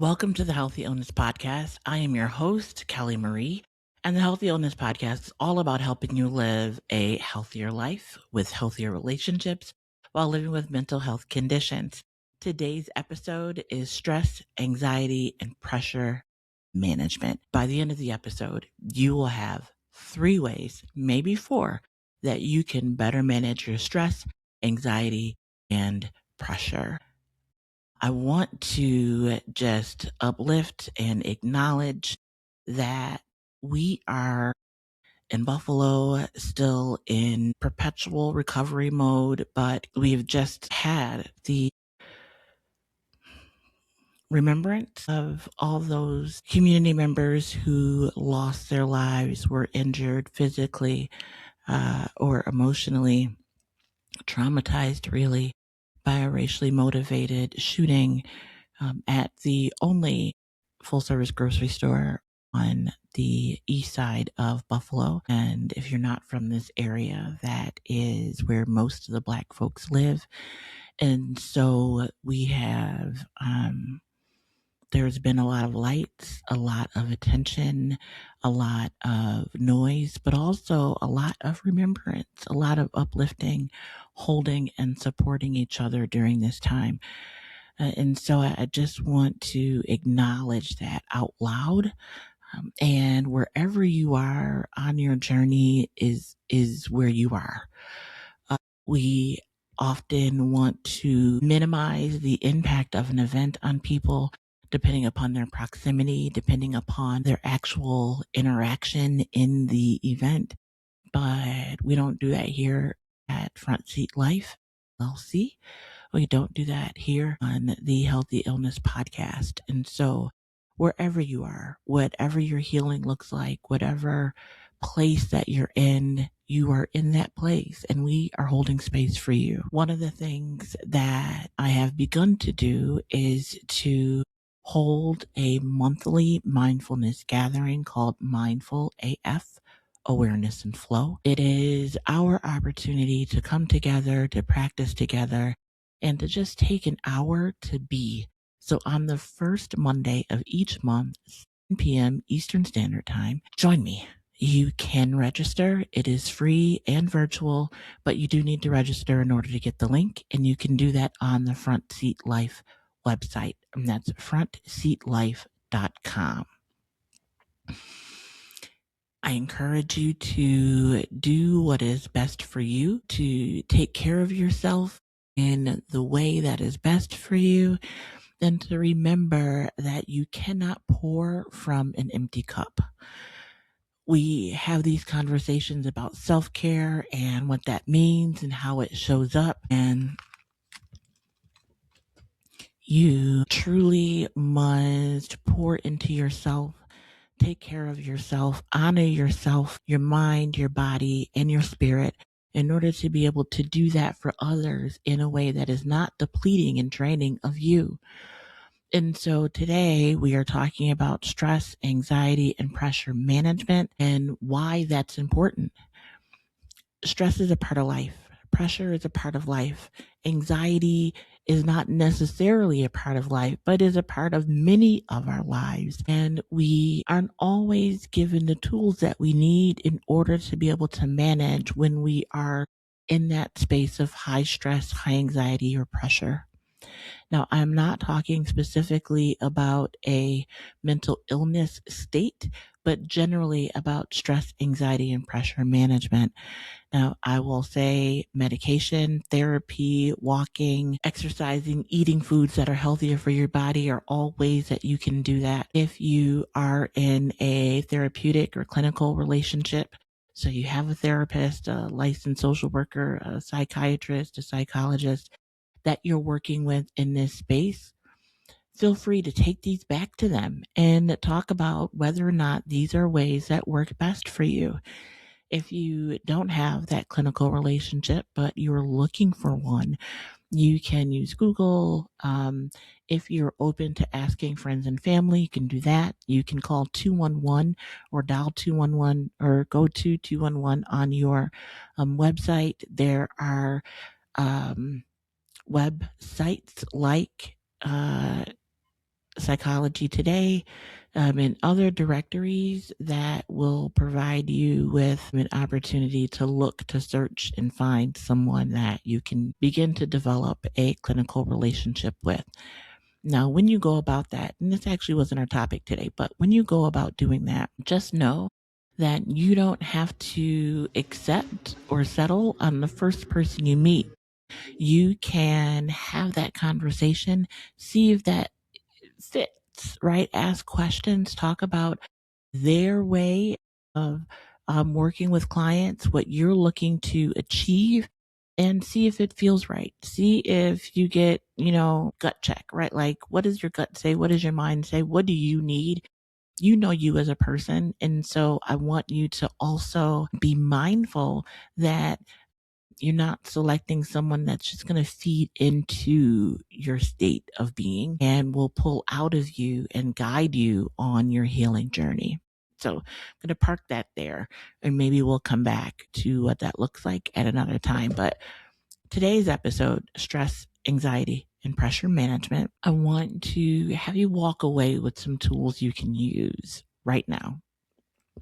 Welcome to the Healthy Illness Podcast. I am your host, Kelly Marie, and the Healthy Illness Podcast is all about helping you live a healthier life with healthier relationships while living with mental health conditions. Today's episode is stress, anxiety, and pressure management. By the end of the episode, you will have 3 ways, maybe 4, that you can better manage your stress, anxiety, and pressure. I want to just uplift and acknowledge that we are in Buffalo still in perpetual recovery mode, but we've just had the remembrance of all those community members who lost their lives, were injured physically or emotionally, traumatized really by a racially motivated shooting at the only full service grocery store on the east side of Buffalo. And if you're not from this area, that is where most of the Black folks live. And so we have, there's been a lot of lights, a lot of attention, a lot of noise, but also a lot of remembrance, a lot of uplifting, holding, and supporting each other during this time. And so I just want to acknowledge that out loud. And wherever you are on your journey is where you are. We often want to minimize the impact of an event on people depending upon their proximity, depending upon their actual interaction in the event. But we don't do that here at Front Seat Life LLC. We don't do that here on the Healthy Illness Podcast. And so wherever you are, whatever your healing looks like, whatever place that you're in, you are in that place and we are holding space for you. One of the things that I have begun to do is to hold a monthly mindfulness gathering called Mindful AF. Awareness and Flow. It is our opportunity to come together, to practice together, and to just take an hour to be. So on the first Monday of each month, 7 p.m. Eastern Standard Time, join me. You can register. It is free and virtual, but you do need to register in order to get the link, and you can do that on the Front Seat Life website, and that's frontseatlife.com. I encourage you to do what is best for you, to take care of yourself in the way that is best for you, and to remember that you cannot pour from an empty cup. We have these conversations about self-care and what that means and how it shows up, and you truly must pour into yourself. Take care of yourself, honor yourself, your mind, your body, and your spirit in order to be able to do that for others in a way that is not depleting and draining of you. And so today we are talking about stress, anxiety, and pressure management and why that's important. Stress is a part of life. Pressure is a part of life. Anxiety is not necessarily a part of life, but is a part of many of our lives. And we aren't always given the tools that we need in order to be able to manage when we are in that space of high stress, high anxiety, or pressure. Now, I'm not talking specifically about a mental illness state, but generally about stress, anxiety, and pressure management. Now, I will say medication, therapy, walking, exercising, eating foods that are healthier for your body are all ways that you can do that. If you are in a therapeutic or clinical relationship, so you have a therapist, a licensed social worker, a psychiatrist, a psychologist that you're working with in this space, feel free to take these back to them and talk about whether or not these are ways that work best for you. If you don't have that clinical relationship, but you're looking for one, you can use Google. If you're open to asking friends and family, you can do that. You can call 211 or dial 211 or go to 211 on your website. There are websites like Psychology Today, and other directories that will provide you with an opportunity to look, to search, and find someone that you can begin to develop a clinical relationship with. Now, when you go about that, and this actually wasn't our topic today, but when you go about doing that, just know that you don't have to accept or settle on the first person you meet. You can have that conversation, see if that fits, right? Ask questions, talk about their way of working with clients, what you're looking to achieve, and see if it feels right. See if you get, gut check, right? Like, what does your gut say? What does your mind say? What do you need? You know you as a person. And so I want you to also be mindful that you're not selecting someone that's just going to feed into your state of being and will pull out of you and guide you on your healing journey. So I'm going to park that there, and maybe we'll come back to what that looks like at another time. But today's episode, stress, anxiety, and pressure management, I want to have you walk away with some tools you can use right now.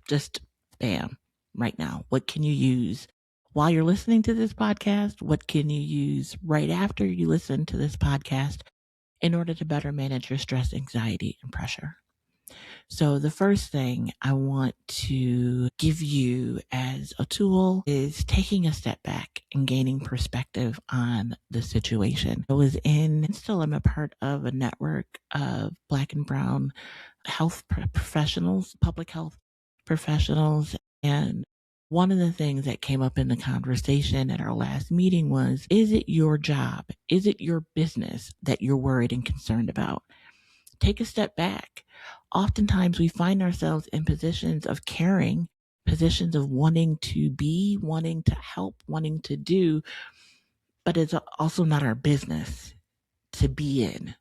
Just bam, right now. What can you use while you're listening to this podcast? What can you use right after you listen to this podcast in order to better manage your stress, anxiety, and pressure? So the first thing I want to give you as a tool is taking a step back and gaining perspective on the situation. Still am a part of a network of Black and Brown health professionals, public health professionals. And one of the things that came up in the conversation at our last meeting was, is it your job? Is it your business that you're worried and concerned about? Take a step back. Oftentimes we find ourselves in positions of caring, positions of wanting to be, wanting to help, wanting to do, but it's also not our business to be in.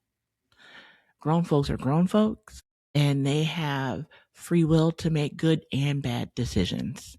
Grown folks are grown folks, and they have free will to make good and bad decisions.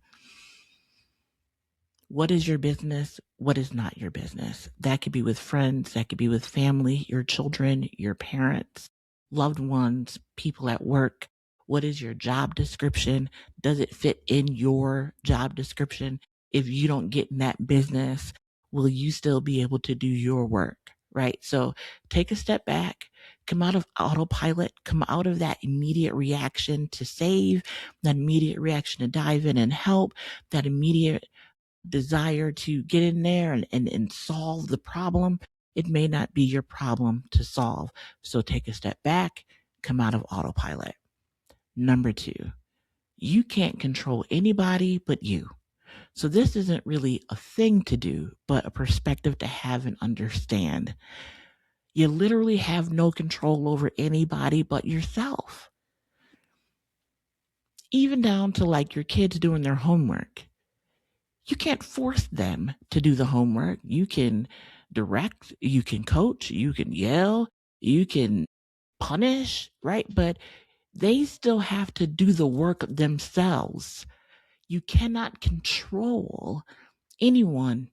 What is your business? What is not your business? That could be with friends, that could be with family, your children, your parents, loved ones, people at work. What is your job description? Does it fit in your job description? If you don't get in that business, will you still be able to do your work? Right? So take a step back, come out of autopilot, come out of that immediate reaction to save, that immediate reaction to dive in and help, that immediate desire to get in there and solve the problem. It may not be your problem to solve. So take a step back, come out of autopilot. Number 2, you can't control anybody but you. So this isn't really a thing to do, but a perspective to have and understand. You literally have no control over anybody but yourself. Even down to like your kids doing their homework. You can't force them to do the homework. You can direct, you can coach, you can yell, you can punish, right? But they still have to do the work themselves. You cannot control anyone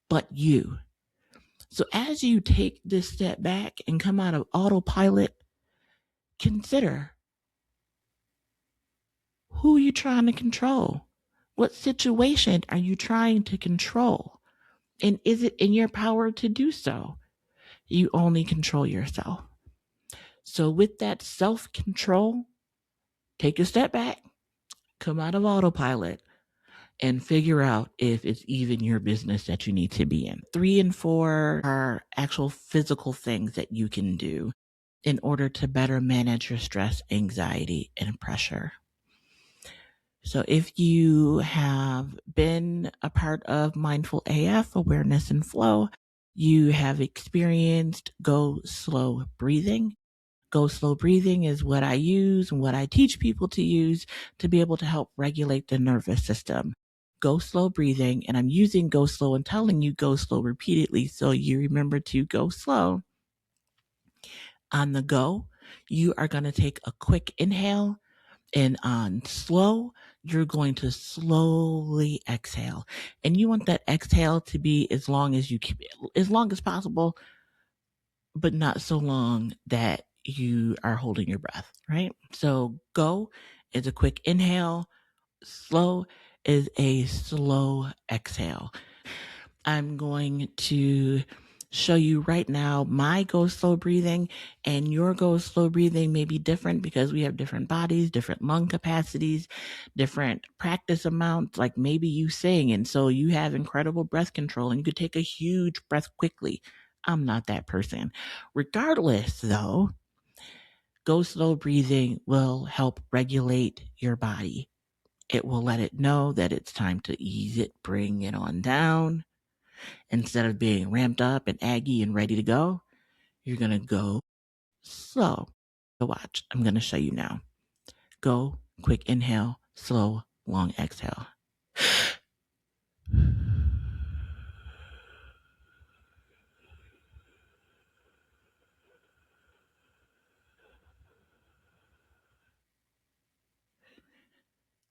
but you. So as you take this step back and come out of autopilot, consider, who are you trying to control? What situation are you trying to control? And is it in your power to do so? You only control yourself. So with that self-control, take a step back, come out of autopilot, and figure out if it's even your business that you need to be in. 3 and 4 are actual physical things that you can do in order to better manage your stress, anxiety, and pressure. So if you have been a part of Mindful AF, Awareness and Flow, you have experienced Go Slow Breathing. Go Slow Breathing is what I use and what I teach people to use to be able to help regulate the nervous system. Go Slow Breathing, and I'm using Go Slow and telling you Go Slow repeatedly so you remember to go slow. On the go, you are going to take a quick inhale, and on slow, you're going to slowly exhale. And you want that exhale to be as long as possible, but not so long that you are holding your breath, right? So go is a quick inhale, slow is a slow exhale. I'm going to show you right now my go slow breathing, and your go slow breathing may be different because we have different bodies, different lung capacities, different practice amounts. Like maybe you sing, and so you have incredible breath control and you could take a huge breath quickly. I'm not that person. Regardless, though, go slow breathing will help regulate your body. It will let it know that it's time to ease it, bring it on down. Instead of being ramped up and aggy and ready to go, you're going to go slow. So watch. I'm going to show you now. Go, quick inhale, slow, long exhale.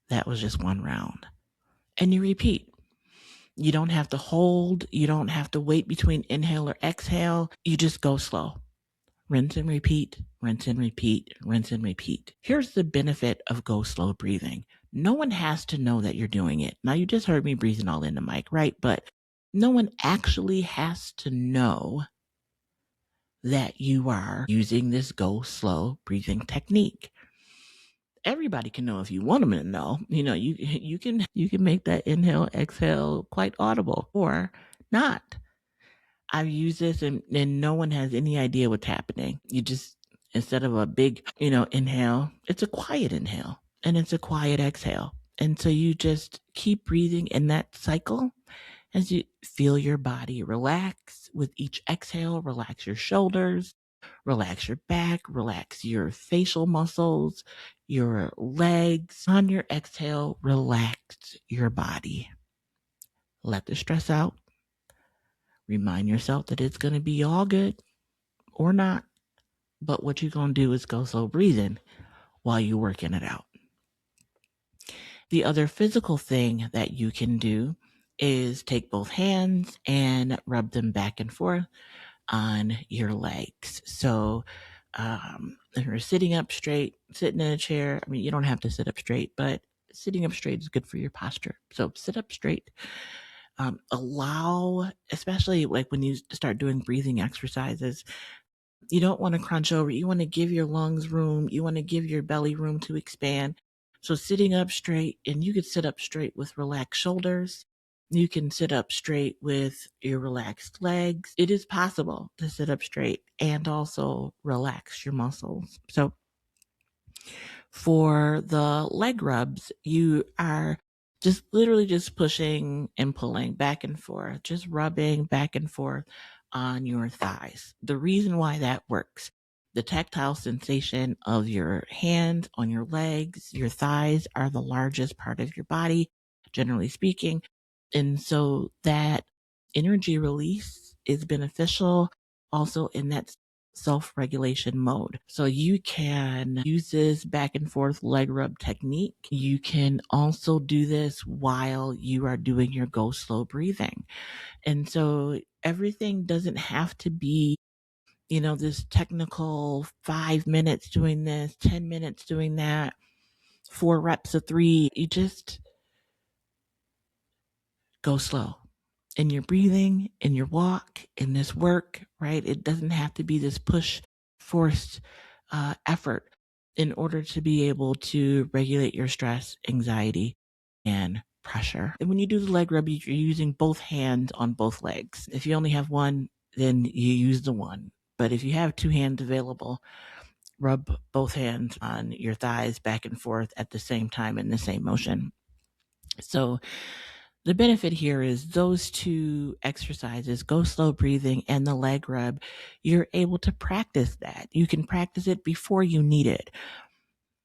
That was just one round. And you repeat. You don't have to hold. You don't have to wait between inhale or exhale. You just go slow. Rinse and repeat, rinse and repeat, rinse and repeat. Here's the benefit of go slow breathing. No one has to know that you're doing it. Now, you just heard me breathing all in the mic, right? But no one actually has to know that you are using this go slow breathing technique. Everybody can know if you want them to know. You can make that inhale exhale quite audible or not. I've used this and no one has any idea what's happening. You just, instead of a big, inhale, it's a quiet inhale and it's a quiet exhale. And so you just keep breathing in that cycle as you feel your body relax with each exhale. Relax your shoulders, relax your back, relax your facial muscles, your legs. On your exhale, relax your body. Let the stress out. Remind yourself that it's going to be all good or not. But what you're going to do is go slow breathing while you're working it out. The other physical thing that you can do is take both hands and rub them back and forth on your legs. So if you're sitting up straight, sitting in a chair, I mean, you don't have to sit up straight, but sitting up straight is good for your posture. So sit up straight. Allow, especially like when you start doing breathing exercises, you don't want to crunch over. You want to give your lungs room. You want to give your belly room to expand. So sitting up straight, and you could sit up straight with relaxed shoulders. You can sit up straight with your relaxed legs. It is possible to sit up straight and also relax your muscles. So for the leg rubs, you are just literally just pushing and pulling back and forth, just rubbing back and forth on your thighs. The reason why that works, the tactile sensation of your hands on your legs, your thighs are the largest part of your body, generally speaking. And so that energy release is beneficial also in that self-regulation mode. So you can use this back and forth leg rub technique. You can also do this while you are doing your go slow breathing. And so everything doesn't have to be, this technical 5 minutes doing this, 10 minutes doing that, 4 reps of 3. You just go slow in your breathing, in your walk, in this work, right? It doesn't have to be this push, forced effort in order to be able to regulate your stress, anxiety, and pressure. And when you do the leg rub, you're using both hands on both legs. If you only have one, then you use the one. But if you have 2 hands available, rub both hands on your thighs back and forth at the same time in the same motion. So the benefit here is those 2 exercises, go slow breathing and the leg rub, you're able to practice that. You can practice it before you need it.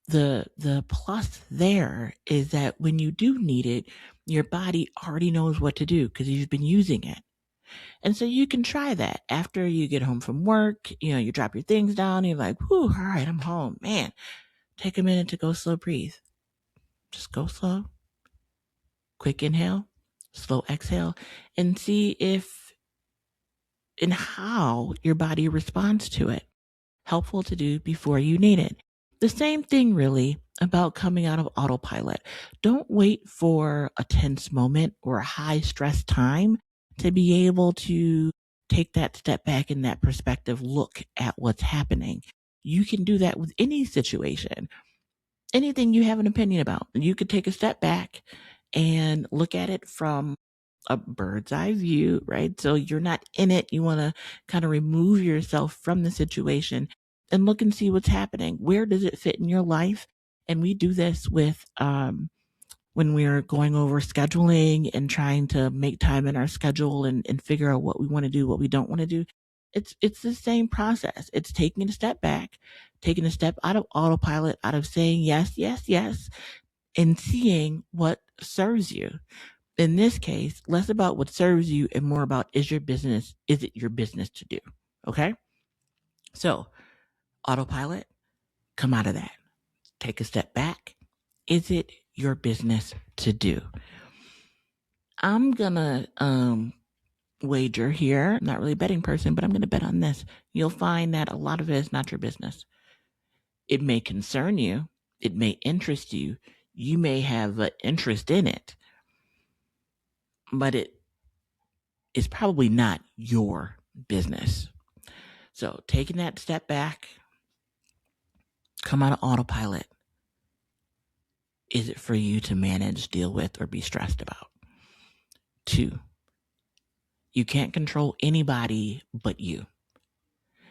The plus there is that when you do need it, your body already knows what to do because you've been using it. And so you can try that after you get home from work. You drop your things down, you're like, whew, all right, I'm home. Man, take a minute to go slow breathe. Just go slow. Quick inhale, slow exhale, and see if and how your body responds to it. helpful to do before you need it. The same thing, really, about coming out of autopilot. Don't wait for a tense moment or a high stress time to be able to take that step back in that perspective, look at what's happening. You can do that with any situation, anything you have an opinion about. You could take a step back and look at it from a bird's eye view, right? So you're not in it. You want to kind of remove yourself from the situation and look and see what's happening. Where does it fit in your life? And we do this with when we're going over scheduling and trying to make time in our schedule and figure out what we want to do, what we don't want to do. It's the same process. It's taking a step back, taking a step out of autopilot, out of saying yes, yes, yes, and seeing what serves you. In this case, less about what serves you and more about is it your business to do? Okay? So, autopilot, come out of that. Take a step back. Is it your business to do? I'm gonna wager here. I'm not really a betting person, but I'm gonna bet on this. You'll find that a lot of it is not your business. It may concern you, it may interest you, you may have an interest in it, but it is probably not your business. So taking that step back, come out of autopilot. Is it for you to manage, deal with, or be stressed about? 2, you can't control anybody but you.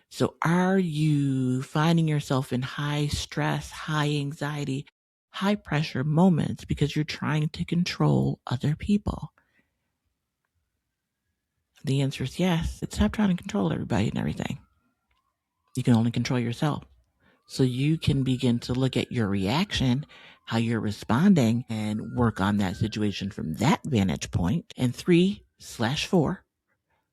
So are you finding yourself in high stress, high anxiety, high pressure moments because you're trying to control other people? The answer is yes. Stop trying to control everybody and everything. You can only control yourself. So you can begin to look at your reaction, how you're responding, and work on that situation from that vantage point. And 3/4,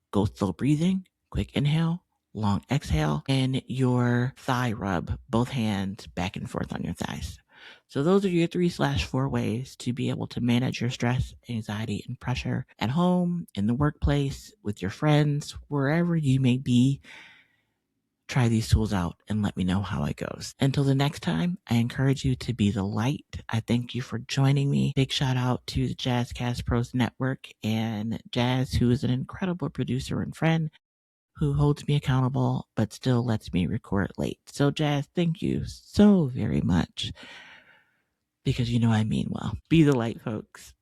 go slow breathing, quick inhale, long exhale, and your thigh rub, both hands back and forth on your thighs. So those are your 3/4 ways to be able to manage your stress, anxiety, and pressure at home, in the workplace, with your friends, wherever you may be. Try these tools out and let me know how it goes. Until the next time, I encourage you to be the light. I thank you for joining me. Big shout out to the Jazzcast Pros Network and Jazz, who is an incredible producer and friend who holds me accountable but still lets me record late. So Jazz, thank you so very much because you know I mean well. Be the light, folks.